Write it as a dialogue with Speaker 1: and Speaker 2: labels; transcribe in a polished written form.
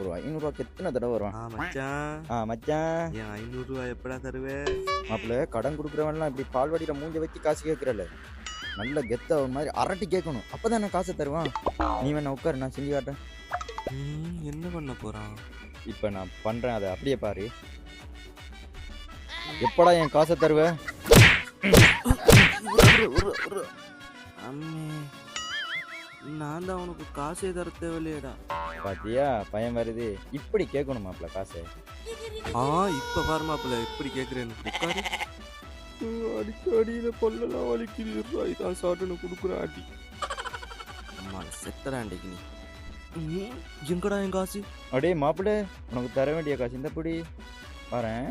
Speaker 1: ஒரு 500 எத்தனை தடவை வரும்?
Speaker 2: மச்சான்
Speaker 1: மச்சான்
Speaker 2: என் 500 எப்படா தருவே?
Speaker 1: மாப்பிள்ள கடன் கொடுக்குறவன்லாம் இப்படி பால்வாடியில் மூஞ்ச வச்சு காசு கேட்குறல, நல்ல கெத்த ஒரு மாதிரி அரட்டி கேட்கணும், அப்பதான் நான் காசை தருவான். நீ வேணா உட்காரு, நான் செஞ்சு காட்டுறேன்.
Speaker 2: என்ன பண்ண போறான்?
Speaker 1: இப்போ நான் பண்றேன், அதை அப்படியே பாரு. எப்படா என் காசை தருவ?
Speaker 2: நான் தான் உனக்கு காசே தர தேவையில்லையடா.
Speaker 1: பாத்தியா பயம் வருது, இப்படி கேட்கணும் மாப்பிள்ள காசை.
Speaker 2: இப்ப பாரு மாப்பிள்ள எப்படி கேக்குறேன்னு. அடிக்கடியில கொல்லலாம் வலிக்குது, இதான் சாட்டுன்னு கொடுக்குறேன் அடி. அம்மா செத்தராண்டிக்கு நீ எங்கடா என் காசு?
Speaker 1: அடே மாப்பிள்ள, உனக்கு தர வேண்டிய காசு இந்த பிடி. வரேன்.